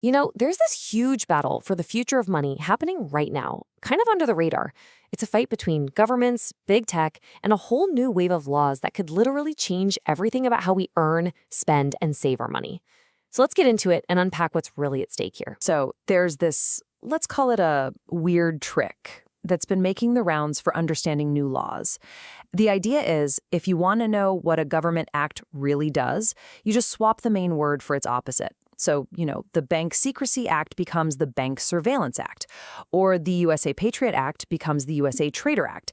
There's this huge battle for the future of money happening right now, kind of under the radar. It's a fight between governments, big tech, and a whole new wave of laws that could literally change everything about how we earn, spend, and save our money. So let's get into it and unpack what's really at stake here. So there's this, let's call it a weird trick that's been making the rounds for understanding new laws. The idea is, if you want to know what a government act really does, you just swap the main word for its opposite. So, the Bank Secrecy Act becomes the Bank Surveillance Act, or the USA Patriot Act becomes the USA Trader Act.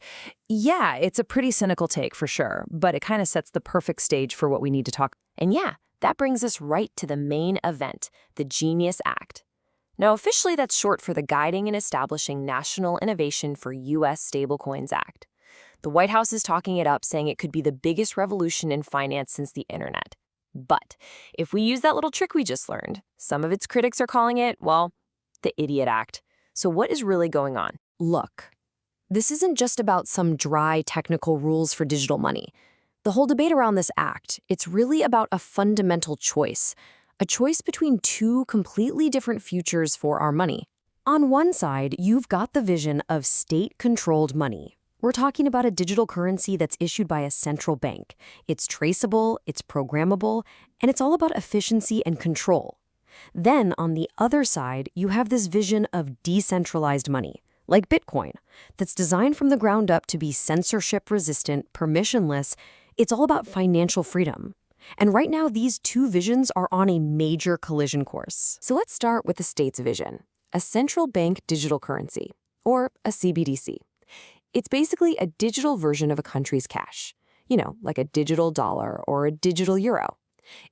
Yeah, it's a pretty cynical take for sure, but it kind of sets the perfect stage for what we need to talk. And yeah, that brings us right to the main event, the Genius Act. Now, officially, that's short for the Guiding and Establishing National Innovation for U.S. Stablecoins Act. The White House is talking it up, saying it could be the biggest revolution in finance since the internet. But if we use that little trick we just learned, some of its critics are calling it, well, the Idiot Act. So what is really going on? Look, this isn't just about some dry technical rules for digital money. The whole debate around this act, it's really about a fundamental choice, a choice between two completely different futures for our money. On one side, you've got the vision of state-controlled money. We're talking about a digital currency that's issued by a central bank. It's traceable, it's programmable, and it's all about efficiency and control. Then, on the other side, you have this vision of decentralized money, like Bitcoin, that's designed from the ground up to be censorship-resistant, permissionless. It's all about financial freedom. And right now, these two visions are on a major collision course. So let's start with the state's vision, a central bank digital currency, or a CBDC. It's basically a digital version of a country's cash, like a digital dollar or a digital euro.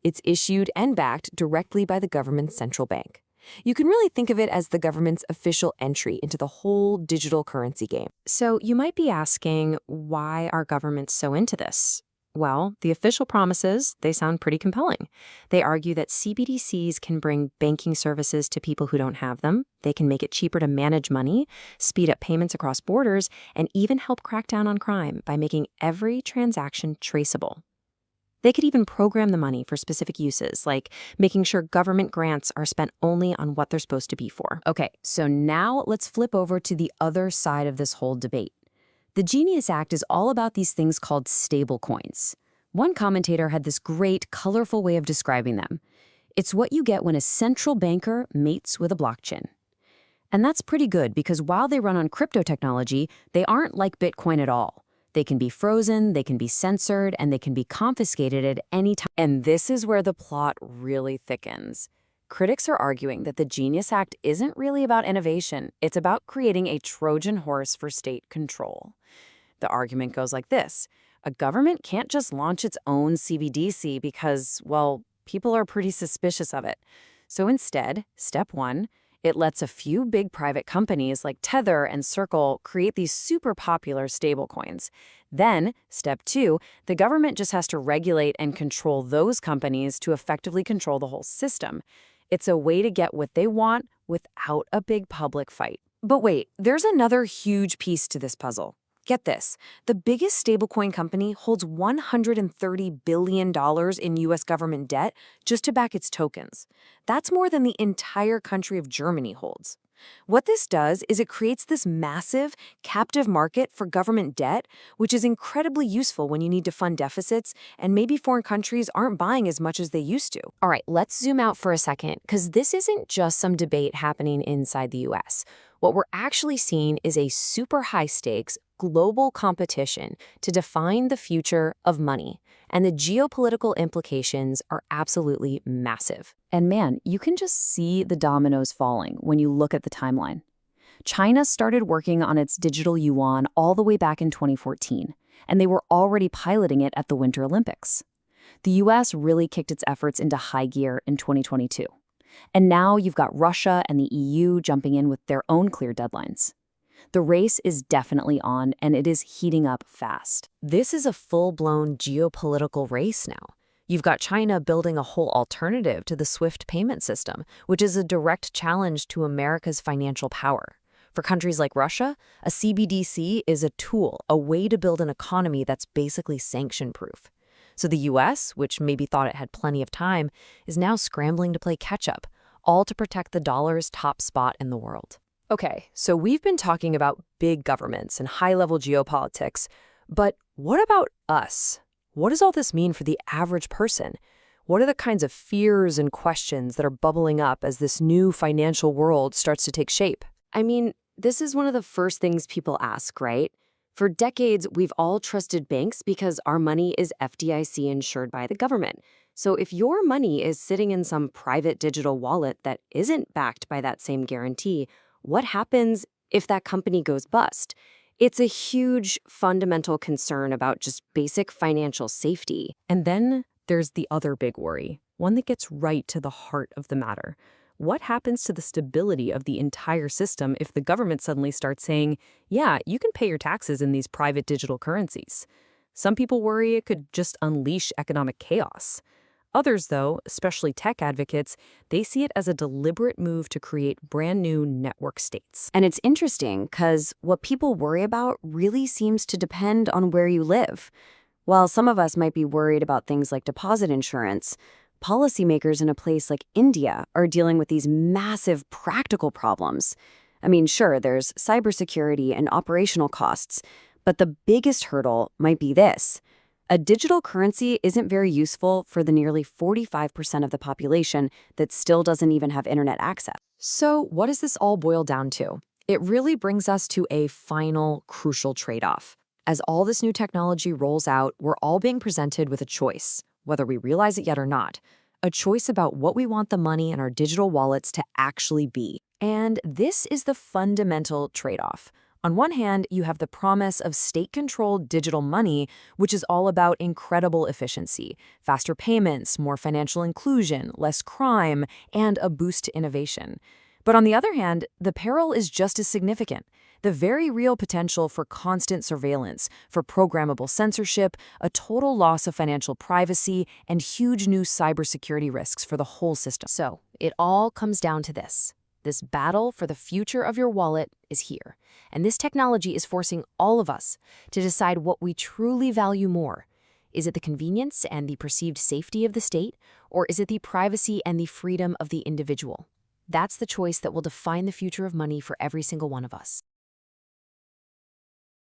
It's issued and backed directly by the government's central bank. You can really think of it as the government's official entry into the whole digital currency game. So you might be asking, why are governments so into this? Well, the official promises, they sound pretty compelling. They argue that CBDCs can bring banking services to people who don't have them. They can make it cheaper to manage money, speed up payments across borders, and even help crack down on crime by making every transaction traceable. They could even program the money for specific uses, like making sure government grants are spent only on what they're supposed to be for. Okay, so now let's flip over to the other side of this whole debate. The Genius Act is all about these things called stablecoins. One commentator had this great, colorful way of describing them. It's what you get when a central banker mates with a blockchain. And that's pretty good because while they run on crypto technology, they aren't like Bitcoin at all. They can be frozen, they can be censored, and they can be confiscated at any time. And this is where the plot really thickens. Critics are arguing that the Genius Act isn't really about innovation. It's about creating a Trojan horse for state control. The argument goes like this. A government can't just launch its own CBDC because, well, people are pretty suspicious of it. So instead, step one, it lets a few big private companies like Tether and Circle create these super popular stablecoins. Then, step two, the government just has to regulate and control those companies to effectively control the whole system. It's a way to get what they want without a big public fight. But wait, there's another huge piece to this puzzle. Get this, the biggest stablecoin company holds $130 billion in U.S. government debt just to back its tokens. That's more than the entire country of Germany holds. What this does is it creates this massive, captive market for government debt, which is incredibly useful when you need to fund deficits and maybe foreign countries aren't buying as much as they used to. All right, let's zoom out for a second, because this isn't just some debate happening inside the U.S. What we're actually seeing is a super high-stakes, global competition to define the future of money, and the geopolitical implications are absolutely massive. And man, you can just see the dominoes falling when you look at the timeline. China started working on its digital yuan all the way back in 2014, and they were already piloting it at the Winter Olympics. The US really kicked its efforts into high gear in 2022. And now you've got Russia and the EU jumping in with their own clear deadlines. The race is definitely on, and it is heating up fast. This is a full-blown geopolitical race now. You've got China building a whole alternative to the SWIFT payment system, which is a direct challenge to America's financial power. For countries like Russia, a CBDC is a tool, a way to build an economy that's basically sanction-proof. So the US, which maybe thought it had plenty of time, is now scrambling to play catch-up, all to protect the dollar's top spot in the world. Okay, so we've been talking about big governments and high-level geopolitics, but what about us? What does all this mean for the average person? What are the kinds of fears and questions that are bubbling up as this new financial world starts to take shape? I mean, this is one of the first things people ask, right? For decades, we've all trusted banks because our money is FDIC insured by the government. So if your money is sitting in some private digital wallet that isn't backed by that same guarantee, what happens if that company goes bust? It's a huge fundamental concern about just basic financial safety. And then there's the other big worry, one that gets right to the heart of the matter. What happens to the stability of the entire system if the government suddenly starts saying, yeah, you can pay your taxes in these private digital currencies? Some people worry it could just unleash economic chaos. Others, though, especially tech advocates, they see it as a deliberate move to create brand new network states. And it's interesting because what people worry about really seems to depend on where you live. While some of us might be worried about things like deposit insurance, policymakers in a place like India are dealing with these massive practical problems. I mean, sure, there's cybersecurity and operational costs, but the biggest hurdle might be this. A digital currency isn't very useful for the nearly 45% of the population that still doesn't even have internet access. So what does this all boil down to? It really brings us to a final, crucial trade-off. As all this new technology rolls out, we're all being presented with a choice, whether we realize it yet or not, a choice about what we want the money in our digital wallets to actually be. And this is the fundamental trade-off. On one hand, you have the promise of state-controlled digital money, which is all about incredible efficiency, faster payments, more financial inclusion, less crime, and a boost to innovation. But on the other hand, the peril is just as significant. The very real potential for constant surveillance, for programmable censorship, a total loss of financial privacy, and huge new cybersecurity risks for the whole system. So, it all comes down to this. This battle for the future of your wallet is here, and this technology is forcing all of us to decide what we truly value more. Is it the convenience and the perceived safety of the state, or is it the privacy and the freedom of the individual? That's the choice that will define the future of money for every single one of us.